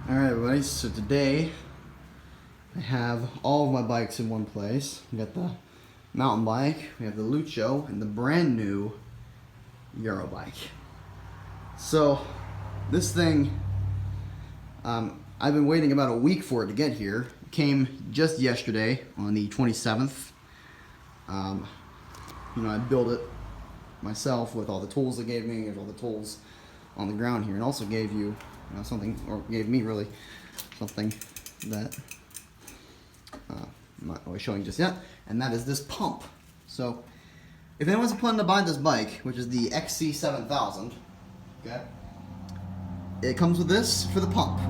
Alright everybody, so today I have all of my bikes in one place. We got the mountain bike, we have the Lucho, and the brand new EUROBIKE. So this thing, I've been waiting about a week for it to get here. It came just yesterday on the 27th. I built it myself with all the tools they gave me. There's all the tools on the ground here, and also gave you something, or gave me really something that I'm not really showing just yet, and that is this pump. So if anyone's planning to buy this bike, which is the XC7000, okay, it comes with this for the pump.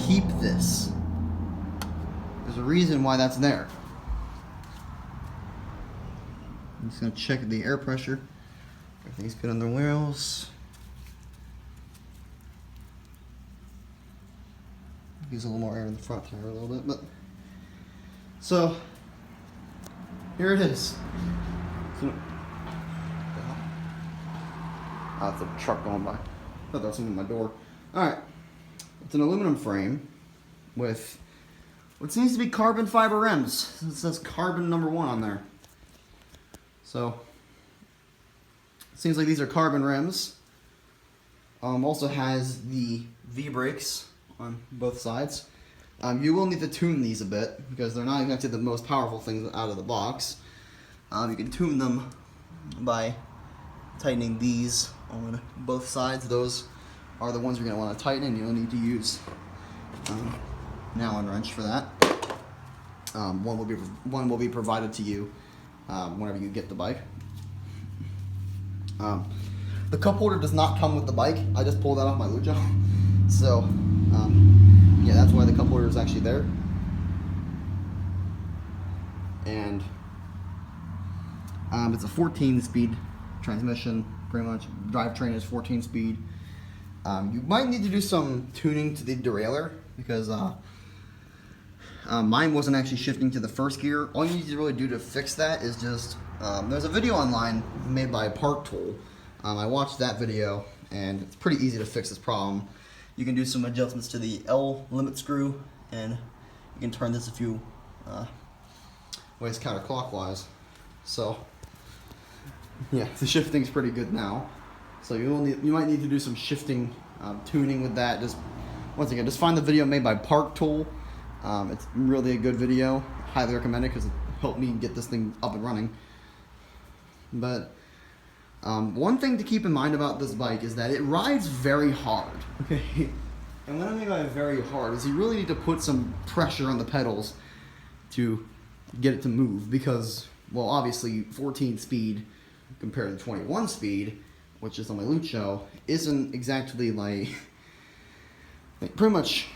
Keep this. There's a reason why that's there. I'm just gonna check the air pressure. Everything's good on the wheels. Use a little more air in the front here a little bit, but so here it is. So, that's a truck going by. I thought there was something at my door. Alright. It's an aluminum frame with what seems to be carbon fiber rims. It says carbon #1 on there. So it seems like these are carbon rims. Also has the V-brakes on both sides. You will need to tune these a bit because they're not exactly the most powerful things out of the box. You can tune them by tightening these on both sides. Those are the ones you're going to want to tighten, and you'll need to use an Allen wrench for that. One will be provided to you whenever you get the bike. The cup holder does not come with the bike. I just pulled that off my Lucho. So yeah, that's why the cup holder is actually there. And it's a 14-speed transmission, pretty much. Drivetrain is 14-speed. You might need to do some tuning to the derailleur because mine wasn't actually shifting to the first gear. All you need to really do to fix that is just, there's a video online made by Park Tool. I watched that video, and it's pretty easy to fix this problem. You can do some adjustments to the L limit screw, and you can turn this a few ways counterclockwise. So yeah, the shifting's pretty good now. So you might need to do some shifting tuning with that. Just once again, just find the video made by Park Tool. It's really a good video. Highly recommend it because it helped me get this thing up and running. But one thing to keep in mind about this bike is that it rides very hard, okay? And what I mean by very hard is you really need to put some pressure on the pedals to get it to move because, well, obviously 14 speed compared to 21 speed, which is on my Lucho, isn't exactly like pretty much,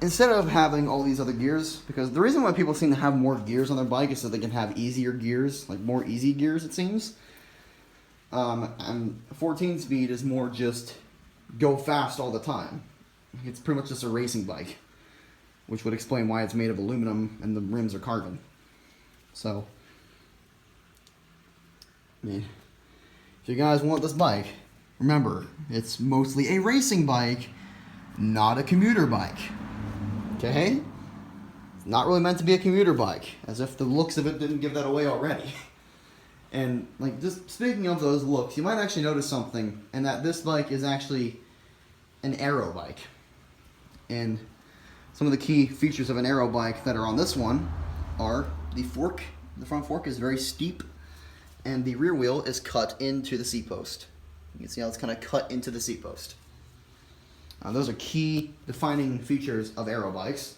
instead of having all these other gears, because the reason why people seem to have more gears on their bike is so they can have easier gears, like more easy gears it seems. And 14 speed is more just go fast all the time. It's pretty much just a racing bike, which would explain why it's made of aluminum and the rims are carbon. So, I mean, if you guys want this bike, remember, it's mostly a racing bike, not a commuter bike. Okay? It's not really meant to be a commuter bike, as if the looks of it didn't give that away already. And like, just speaking of those looks, you might actually notice something, and that this bike is actually an aero bike. And some of the key features of an aero bike that are on this one are the fork. The front fork is very steep, and the rear wheel is cut into the seat post. You can see how it's kind of cut into the seat post. Those are key defining features of aero bikes,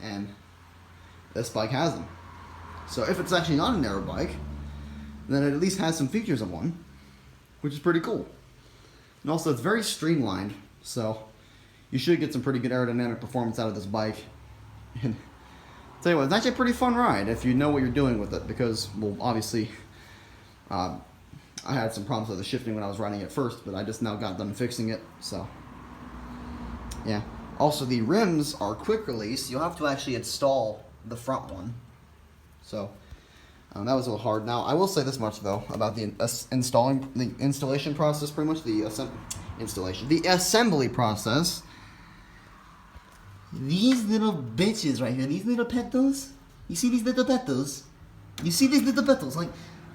and this bike has them. So if it's actually not an aero bike, then it at least has some features of one, which is pretty cool. And also it's very streamlined, so you should get some pretty good aerodynamic performance out of this bike. And I'll tell you what, it's actually a pretty fun ride if you know what you're doing with it, because, well, obviously, I had some problems with the shifting when I was riding it first, but I just now got done fixing it, so yeah. Also, the rims are quick release. You'll have to actually install the front one. So that was a little hard. Now, I will say this much though about the installation process. Pretty much installation. The assembly process. These little bitches right here, these little petals. You see these little petals? You see these little petals? Like,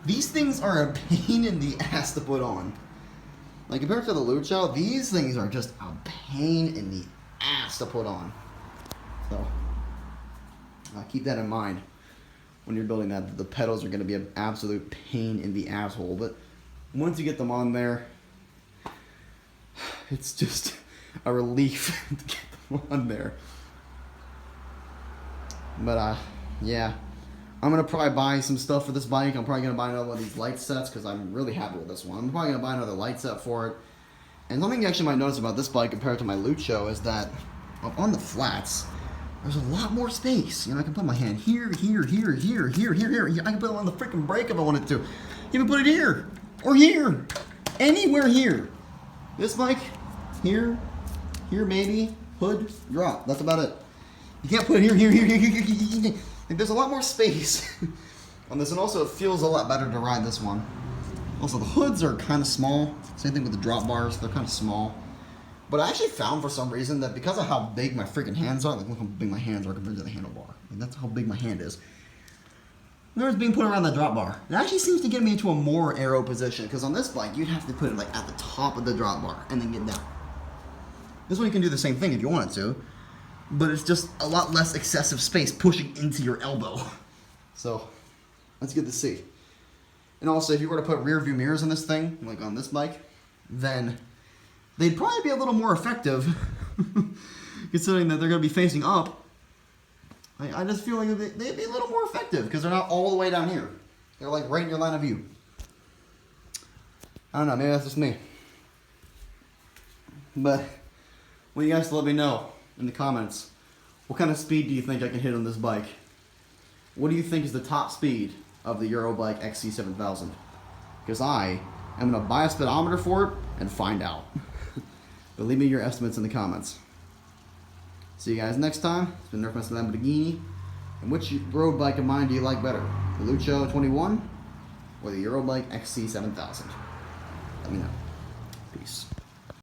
these things are a pain in the ass to put on. Like, compared to the Lucho, these things are just a pain in the ass to put on. So, keep that in mind when you're building that. The pedals are going to be an absolute pain in the asshole. But once you get them on there, it's just a relief to get them on there. But, yeah. I'm going to probably buy some stuff for this bike. I'm probably going to buy another one of these light sets because I'm really happy with this one. I'm probably going to buy another light set for it. And something you actually might notice about this bike compared to my Lucho is that on the flats, there's a lot more space. You know, I can put my hand here, here, here, here, here, here, here. I can put it on the freaking brake if I wanted to. Even put it here or here. Anywhere here. This bike, here, here maybe, hood, drop. That's about it. You can't put it here, here, here, here, here, here, here. Like, there's a lot more space on this, and also it feels a lot better to ride this one. Also, the hoods are kind of small. Same thing with the drop bars, they're kind of small. But I actually found for some reason that because of how big my freaking hands are, like look how big my hands are compared to the handlebar. Like, that's how big my hand is. Whenever it's being put around the drop bar, it actually seems to get me into a more aero position, because on this bike, you'd have to put it like at the top of the drop bar and then get down. This one you can do the same thing if you wanted to. But it's just a lot less excessive space pushing into your elbow. So, that's good to see. And also, if you were to put rear view mirrors on this thing, like on this bike, then they'd probably be a little more effective, considering that they're going to be facing up. I just feel like they'd be a little more effective, because they're not all the way down here. They're like right in your line of view. I don't know, maybe that's just me. But, well, you guys let me know in the comments, what kind of speed do you think I can hit on this bike? What do you think is the top speed of the EUROBIKE XC7000? Because I am going to buy a speedometer for it and find out. But leave me your estimates in the comments. See you guys next time. It's been Nerf Master Lamborghini. And which road bike of mine do you like better? The Lucho 21 or the EUROBIKE XC7000? Let me know.